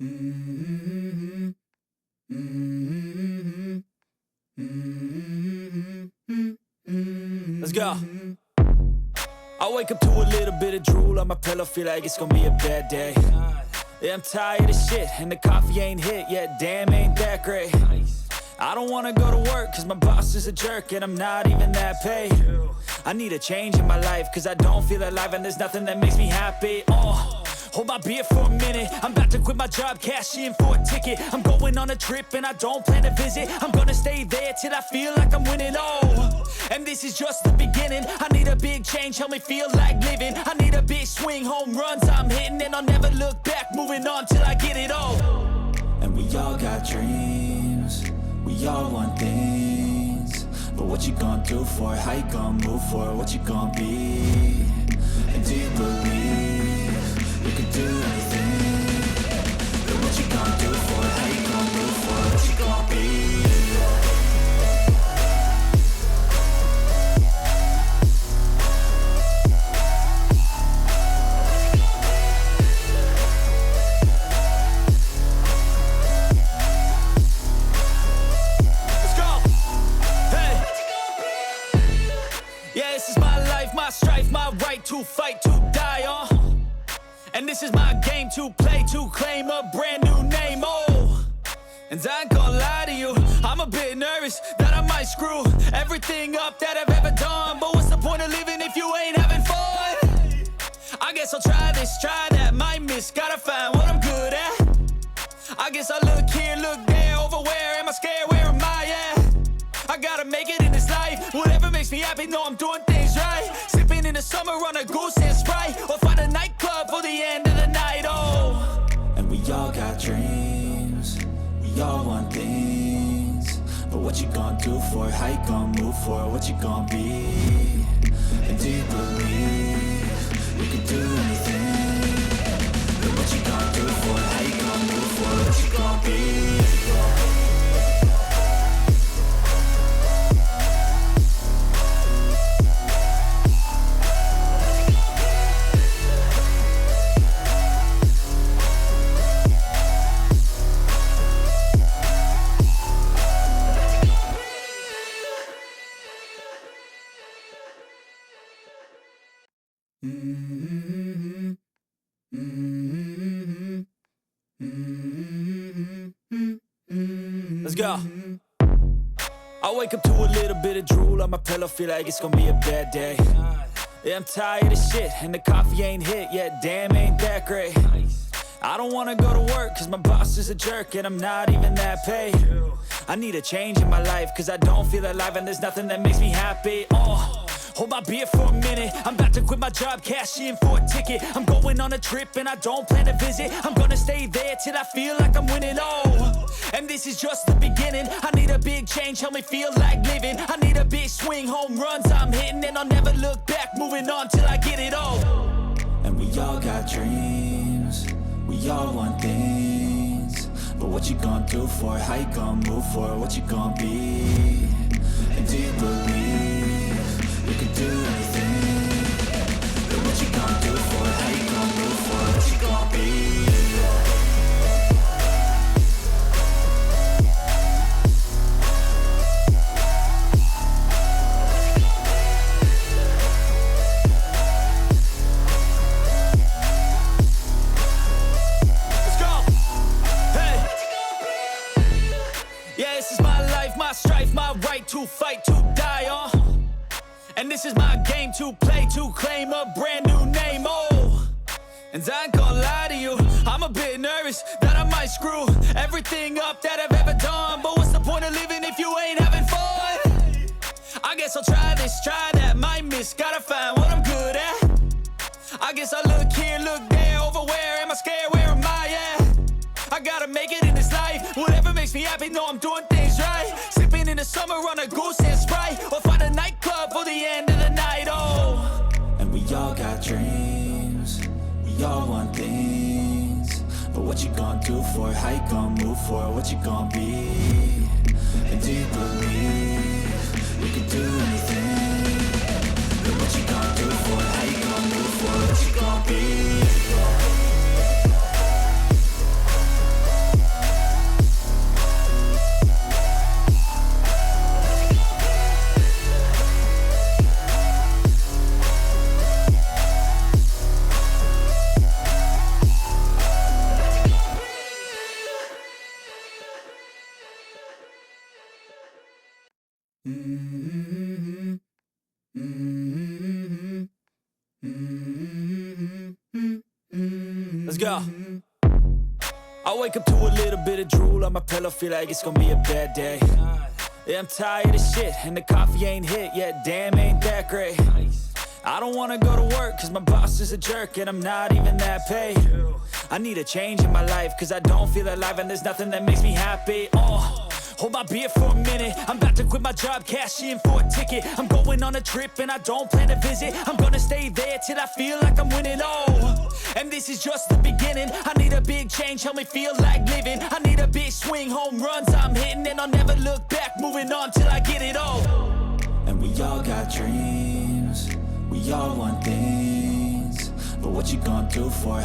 Mm-hmm. Mm-hmm. Mm-hmm. Let's go. I wake up to a little bit of drool on my pillow, feel like it's gonna be a bad day. Yeah, I'm tired of shit, and the coffee ain't hit yet, damn, ain't that great. I don't wanna go to work, cause my boss is a jerk, and I'm not even that paid. I need a change in my life, cause I don't feel alive, and there's nothing that makes me happy. Hold my beer for a minute, I'm about to quit my job, cash in for a ticket. I'm going on a trip and I don't plan to visit. I'm gonna stay there till I feel like I'm winning, and this is just the beginning. I need a big change, help me feel like living. I need a big swing, home runs I'm hitting, and I'll never look back, moving on till I get it all. And we all got dreams, we all want things, but what you gonna do for it? How you gonna move for it? What you gonna be? And do you believe you can do anything? But what you gonna do for it? How you gonna move for it? What you gonna be? Let's go! Hey! Yeah, this is my life, my strife, my right to fight, to die, and this is my game to play, to claim a brand new name, and I ain't gonna lie to you, I'm a bit nervous that I might screw everything up that I've ever done. But what's the point of living if you ain't having fun? I guess I'll try this, try that, might miss, gotta find what I'm good at. I guess I look here, look there, over where am I scared, where am I at? I gotta make it in this life, whatever makes me happy, know I'm doing things right. Sipping in the summer on a goose and Sprite, or find a nightclub for the end of the night, And we all got dreams, we all want things, but what you gonna do for it? How you gonna move for it? What you gonna be? And do you believe you can do anything? But what you gonna do for it? How you gonna move for it? What you gonna be? Mm-hmm. Mm-hmm. Mm-hmm. Let's go. I wake up to a little bit of drool on my pillow, feel like it's gonna be a bad day. Yeah, I'm tired of shit, and the coffee ain't hit yet, damn, ain't that great. I don't wanna go to work, cause my boss is a jerk, and I'm not even that paid. I need a change in my life, cause I don't feel alive, and there's nothing that makes me happy. Hold my beer for a minute, I'm about to quit my job, cash in for a ticket. I'm going on a trip and I don't plan to visit. I'm gonna stay there till I feel like I'm winning, and this is just the beginning. I need a big change, help me feel like living. I need a big swing, home runs I'm hitting, and I'll never look back, moving on till I get it all. And we all got dreams, we all want things, but what you gonna do for it? How you gonna move for it? What you gonna be? And do you believe you can do anything? But what you gonna do for it? How you gonna move for it? What you gonna be? Let's go! Hey! Yeah, this is my life, my strife, my right to fight, to die, and this is my game to play, to claim a brand new name, and I ain't gonna lie to you, I'm a bit nervous that I might screw everything up that I've ever done. But what's the point of living if you ain't having fun? I guess I'll try this, try that, might miss, gotta find what I'm good at. I guess I look here, look there, over where am I scared, where am I at? I gotta make it in this life, whatever makes me happy, know I'm doing things right. Sipping in the summer on a goose and Sprite, or find a nightclub for the end of the night, and we all got dreams, we all want things, but what you gonna do for it? How you gonna move for it? What you gonna be? And do you believe you can do anything? But what you gonna do for it? How you gonna move for it? What you gonna be? go. I wake up to a little bit of drool on my pillow, feel like it's gonna be a bad day. Yeah, I'm tired of shit, and the coffee ain't hit yet, damn, ain't that great. I don't wanna go to work, cause my boss is a jerk, and I'm not even that paid. I need a change in my life, cause I don't feel alive, and there's nothing that makes me happy. Hold my beer for a minute, I'm about to quit my job, cash in for a ticket. I'm going on a trip and I don't plan to visit. I'm gonna stay there till I feel like I'm winning, and this is just the beginning. I need a big change, help me feel like living. I need a big swing, home runs I'm hitting, and I'll never look back, moving on till I get it all. And we all got dreams, we all want things, but what you gonna do for it?